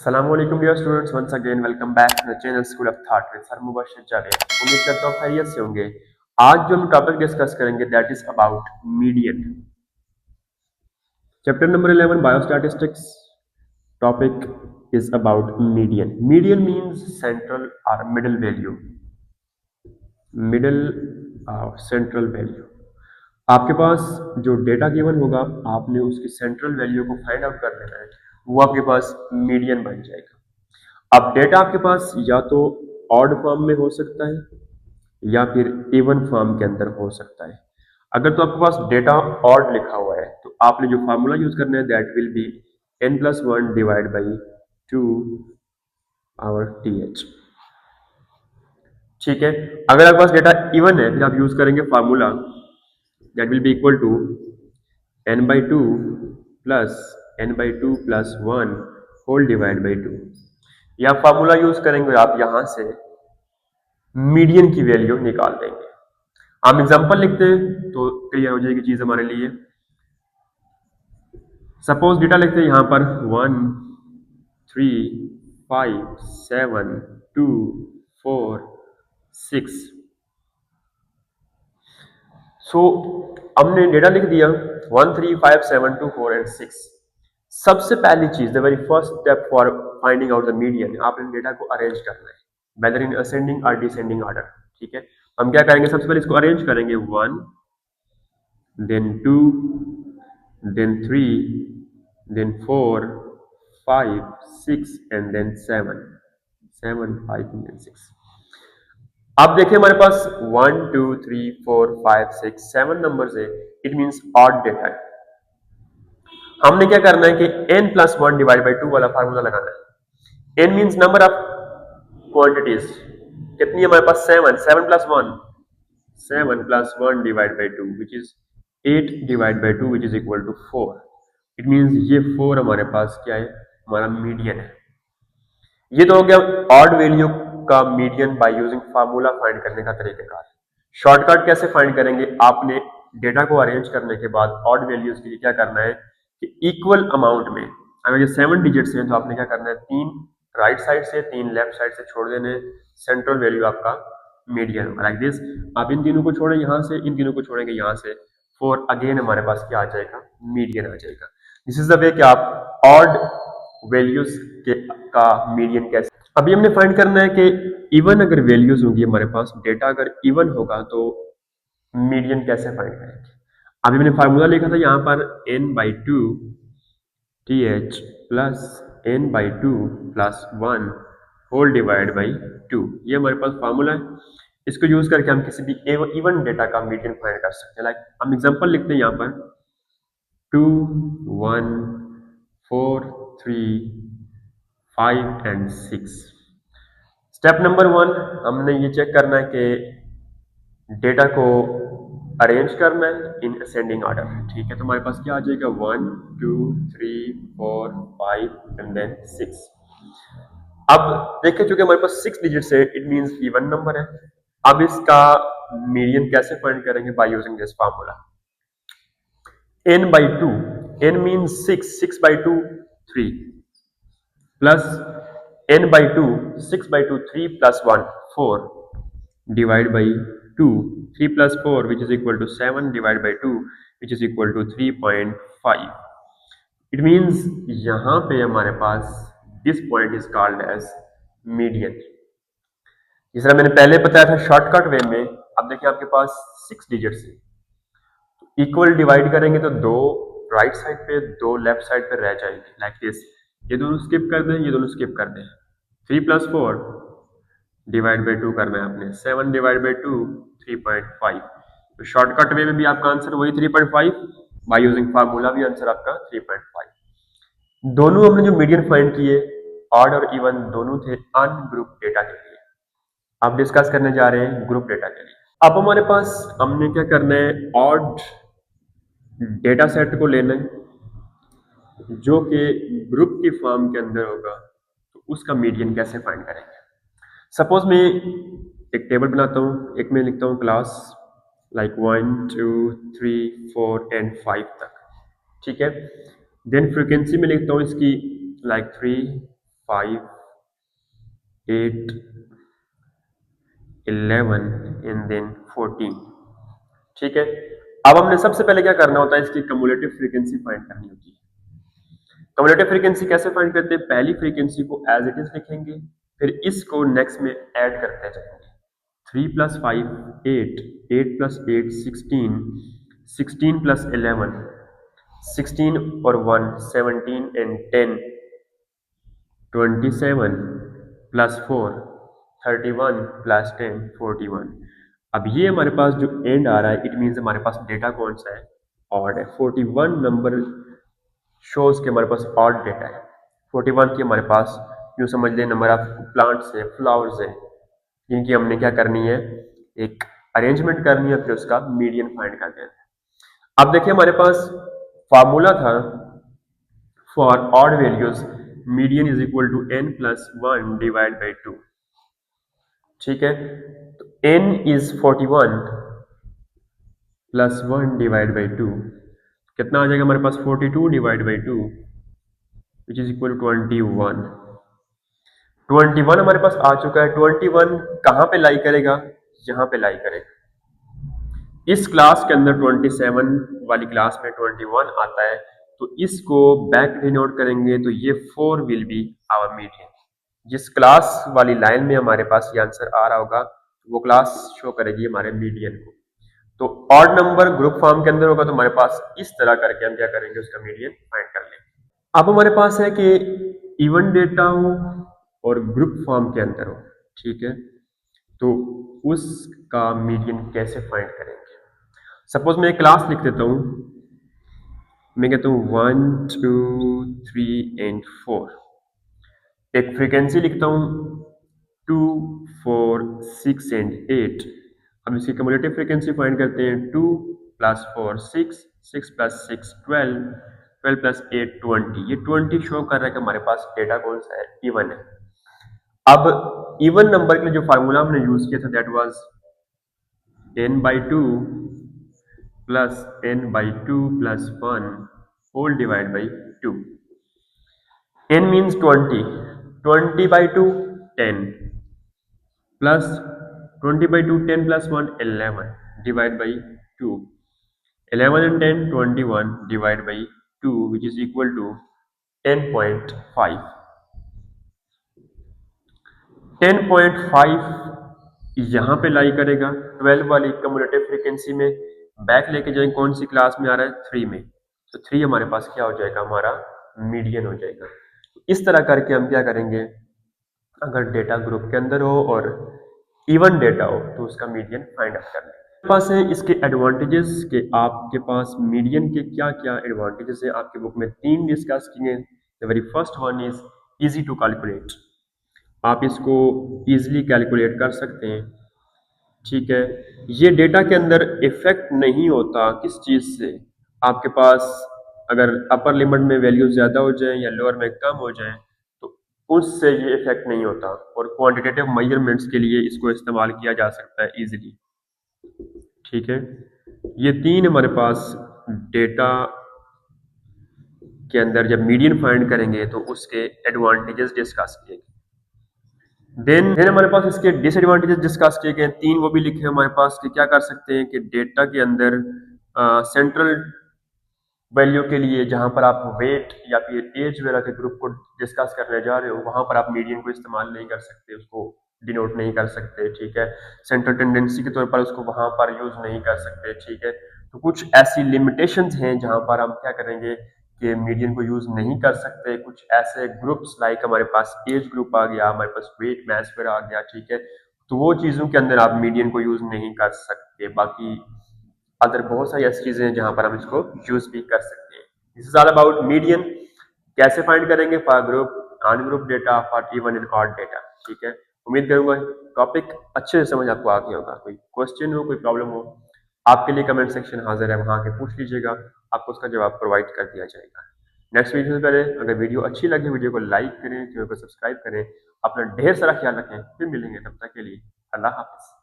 Assalamualaikum dear students, once again welcome back to the channel School of Thought with Sir Mubashir Javed। उम्मीद करता हूँ खैरियत से होंगे। आज जो हम टॉपिक डिस्कस करेंगे that is about median. Chapter number 11 biostatistics. Topic is about median. Median means central और middle value. Middle central value. आपके पास जो डेटा गिवन होगा आपने उसकी सेंट्रल वैल्यू को फाइंड आउट कर लेना है, वो आपके पास मीडियन बन जाएगा। अब डेटा आपके पास या तो ऑड फॉर्म में हो सकता है या फिर इवन फॉर्म के अंदर हो सकता है। अगर तो आपके पास डेटा ऑड लिखा हुआ है तो आपने जो फार्मूला यूज करना है that will be n+1 divide by 2 our th। ठीक है। अगर आपके पास डेटा इवन है फिर आप यूज करेंगे formula that will be equal to n/2 plus n/2 plus 1 whole divide by 2। या फार्मूला यूज करेंगे आप यहां से मीडियन की वैल्यू निकाल देंगे। हम एग्जांपल लिखते हैं तो क्लियर हो जाएगी चीज हमारे लिए। सपोज डेटा लिखते हैं यहां पर 1 3 5 7 2 4 6। सो हमने डेटा लिख दिया 1 3 5 7 2 4 एंड 6। सबसे पहली चीज the very first step for finding out the median, आपने डेटा को अरेंज करना है वेदर इन असेंडिंग और डिसेंडिंग ऑर्डर। ठीक है। हम क्या करेंगे, सबसे पहले इसको अरेंज करेंगे 1 then 2 then 3 then 4 5 6 and then 7 7 5 and then 6। अब देखिए हमारे पास 1 2 3 4 5 6 7 नंबर है, इट मींस ऑड डेटा है। हमने क्या करना है कि n+1 डिवाइड बाई 2 वाला फार्मूला लगाना है। n means number of quantities. कितनी है हमारे पास 7 7 plus 1 7 plus 1 divide by 2 which is 8 divide by 2 which is equal to 4। It means ये 4 हमारे पास क्या है, हमारा मीडियन है। ये तो हो गया ऑड वैल्यू का median by using formula find करने का तरीकेकार। शॉर्टकट कैसे फाइंड करेंगे, आपने डेटा को अरेंज करने के बाद ऑड वैल्यूज के लिए क्या करना है कि इक्वल अमाउंट में, अगर ये 7 डिजिट्स हैं तो आपने क्या करना है 3 राइट साइड से 3 लेफ्ट साइड से छोड़ देने, सेंट्रल वैल्यू आपका मीडियन लाइक दिस। आप इन तीनों को छोड़ें यहाँ से, इन तीनों को छोड़ेंगे यहाँ से, 4 अगेन हमारे पास क्या आ जाएगा, मीडियन आ जाएगा। दिस इज द वे कि आप ऑड वैल्यूज के का मीडियन कैसे। अभी हमने फाइंड करना है कि इवन अगर वैल्यूज होंगी हमारे पास, डेटा अगर इवन होगा तो मीडियन कैसे फाइंड करेंगे। अभी मैंने फार्मूला लिखा था यहाँ पर n/2 th plus n/2 plus 1 whole divide by 2। ये हमारे पास फार्मूला है। इसको यूज करके हम किसी भी इवन डेटा का मीडियन फाइंड कर सकते हैं। लाइक हम एग्जांपल लिखते हैं यहाँ पर 2 1 4 3 5 एंड 6। स्टेप नंबर 1 हमने ये चेक करना है कि डेटा को अरेंज करना है इन असेंडिंग ऑर्डर। ठीक है, तो हमारे पास क्या आ जाएगा 1 2 3 4 5 एंड देन 6। अब देखें चूंकि हमारे पास 6 डिजिट्स है, इट मींस इवन नंबर है। अब इसका मीडियन कैसे फाइंड करेंगे, by using this formula n/2। n मींस 6 6/2 3 plus n/2 6/2 3 plus 1 4 divide by 2 3 plus 4 which is equal to 7 divide by 2 which is equal to 3.5। It means यहां पे हमारे पास this point is called as median. जिस तरह मैंने पहले बताया था शॉर्टकट वे में, अब देखिए आपके पास 6 डिजिट्स है, इक्वल डिवाइड करेंगे तो 2 राइट साइड पे 2 लेफ्ट साइड पे रह जाएंगे लाइक दिस। ये दोनों स्किप कर दें, ये दोनों स्किप कर दें। 3 प्लस 4 डिवाइड बाई 2 करना है आपने, 7 डिवाइड बाई 2 3.5। तो शॉर्टकट वे में भी आपका आंसर वही 3.5, बाय यूजिंग फार्मूला भी आंसर आपका 3.5। दोनों हमने जो मीडियन फाइंड किए ऑड और इवन दोनों थे अनग्रुप डेटा के लिए। अब डिस्कस करने जा रहे हैं ग्रुप डेटा के लिए। अब हमारे पास हमने क्या करना है, ऑड डेटा सेट को लेना है जो कि ग्रुप की फॉर्म के अंदर होगा, तो उसका मीडियन कैसे फाइंड करेंगे। सपोज मैं एक टेबल बनाता हूँ, एक में लिखता हूँ क्लास लाइक 1 2 3 4 एंड 5 तक। ठीक है, देन फ्रीक्वेंसी में लिखता हूँ इसकी लाइक 3 5, 8, 11 एंड देन 14। ठीक है, अब हमने सबसे पहले क्या करना होता है, इसकी कम्युलेटिव फ्रीक्वेंसी फाइंड करनी होती है। कम्युलेटिव फ्रीक्वेंसी कैसे फाइंड करते हैं, पहली फ्रीक्वेंसी को एज इट इज लिखेंगे, फिर इसको नेक्स्ट में ऐड करते जाएंगे। 3 प्लस 5 8, 8 प्लस 8 16, 16 प्लस 11 16 और 1 17 एंड 10 27 प्लस 4 31 प्लस 10 41। अब ये हमारे पास जो एंड आ रहा है, इट मीन्स हमारे पास डेटा कौन सा है, ऑड है। 41 नंबर शोज के हमारे पास ऑड डेटा है। 41 की हमारे पास यूँ समझ लें नंबर ऑफ प्लांट्स है, फ्लावर्स है, जिनकी हमने क्या करनी है, एक अरेंजमेंट करनी है, फिर उसका मीडियन फाइंड कर देना है। अब देखिए हमारे पास फार्मूला था for odd values, median is equal to n plus 1 divide by 2। ठीक है, तो n is 41 plus 1 divide by 2, कितना आ जाएगा हमारे पास, 42 divide by 2 which is equal to 21। 21 हमारे पास आ चुका है। 21 कहाँ पे लाई करेगा, यहाँ पे लाई करेगा। इस क्लास के अंदर 27 वाली क्लास में 21 आता है, तो इसको बैक डिनोट करेंगे, तो ये 4 विल बी आवर मीडियन। जिस क्लास वाली लाइन में हमारे पास ये आंसर आ रहा होगा, वो क्लास शो करेगी हमारे मीडियन को। तो ऑड नंबर ग्रुप फॉर्म के अंदर होगा, तो हमारे पास इस तरह करके हम क्या करेंगे, उसका मीडियन फाइंड कर लेंगे। अब हमारे पास है कि इवन डेटा हो और ग्रुप फॉर्म के अंदर हो, ठीक है, तो उसका मीडियन कैसे फाइंड करेंगे। सपोज मैं एक क्लास लिख देता हूं, मैं कहता हूं 1 2 3 एंड 4। एक फ्रीक्वेंसी लिखता हूं 2 4 6 एंड 8। अब इसकी कम्युलेटिव फ्रीक्वेंसी फाइंड करते हैं। 2 प्लस 4 6, 6 प्लस 6 12, 12 प्लस 8 20। ये 20 शो कर रहा है कि हमारे पास डेटा कौन सा है, इवन है। अब इवन नंबर के लिए जो फार्मूला हमने यूज किया था, that was n by 2 plus n by 2 plus 1 whole divide by 2। n means 20, 20 by 2 10 प्लस 20 by 2 10 plus 1 11 divide by 2, 11 and 10 21 divide by 2 which is equal to 10.5। 10.5 यहाँ पे लाई करेगा 12 वाली कम्युलेटिव फ्रीक्वेंसी में। बैक लेके जाएंगे, कौन सी क्लास में आ रहा है, 3 में, तो 3 हमारे पास क्या हो जाएगा, हमारा मीडियन हो जाएगा। इस तरह करके हम क्या करेंगे, अगर डेटा ग्रुप के अंदर हो और इवन डेटा हो तो उसका मीडियन फाइंड आउट करना है। पास है इसके एडवांटेजेस के, आपके पास मीडियन के क्या क्या एडवांटेजेस है, आपके बुक में 3 डिस्कस किए। The very first one is easy to calculate, आप इसको इजीली कैलकुलेट कर सकते हैं। ठीक है, ये डेटा के अंदर इफेक्ट नहीं होता किस चीज से, आपके पास अगर अपर लिमिट में वैल्यू ज्यादा हो जाए या लोअर में कम हो जाए तो उससे ये इफेक्ट नहीं होता, और क्वांटिटेटिव मेजरमेंट्स के लिए इसको इस्तेमाल किया जा सकता है इजीली। ठीक है, ये 3 हमारे पास डेटा के अंदर जब मीडियन फाइंड करेंगे तो उसके एडवांटेजेस डिस्कस किए गए। देन हमारे पास इसके डिसएडवांटेजेस डिस्कस किए गए 3, वो भी लिखे हमारे पास कि क्या कर सकते हैं कि डेटा के अंदर सेंट्रल वैल्यू के लिए जहां पर आप वेट या फिर एज वगैरह के ग्रुप को डिस्कस करने जा रहे हो, वहां पर आप मीडियन को इस्तेमाल नहीं कर सकते, उसको डिनोट नहीं कर सकते। ठीक है, सेंट्रल टेंडेंसी के तौर पर उसको वहां पर यूज नहीं कर सकते। ठीक है, तो कुछ ऐसी लिमिटेशंस हैं जहां पर हम क्या करेंगे कि मीडियन को यूज नहीं कर सकते। कुछ ऐसे ग्रुप्स लाइक हमारे पास एज ग्रुप आ गया, हमारे पास वेट मैच वगैरह आ गया। ठीक है, तो वो चीजों के अंदर आप मीडियन को यूज नहीं कर सकते। बाकी अदर बहुत सारी ऐसी चीजें हैं जहां पर हम इसको यूज भी कर सकते हैं। This is all about median, कैसे फाइंड करेंगे for group, ungroup data, for even and odd data. ठीक है, उम्मीद करूंगा टॉपिक अच्छे से समझ आपको आ गया होगा। कोई क्वेश्चन हो, कोई प्रॉब्लम हो, आपके लिए कमेंट सेक्शन हाजिर है, वहां आके पूछ लीजिएगा, आपको उसका जवाब प्रोवाइड कर दिया जाएगा। नेक्स्ट वीडियो से पहले अगर वीडियो अच्छी लगे, वीडियो को लाइक करें, चैनल को सब्सक्राइब करें, अपना ढेर सारा ख्याल रखें। फिर मिलेंगे, तब तक के लिए अल्लाह हाफिज।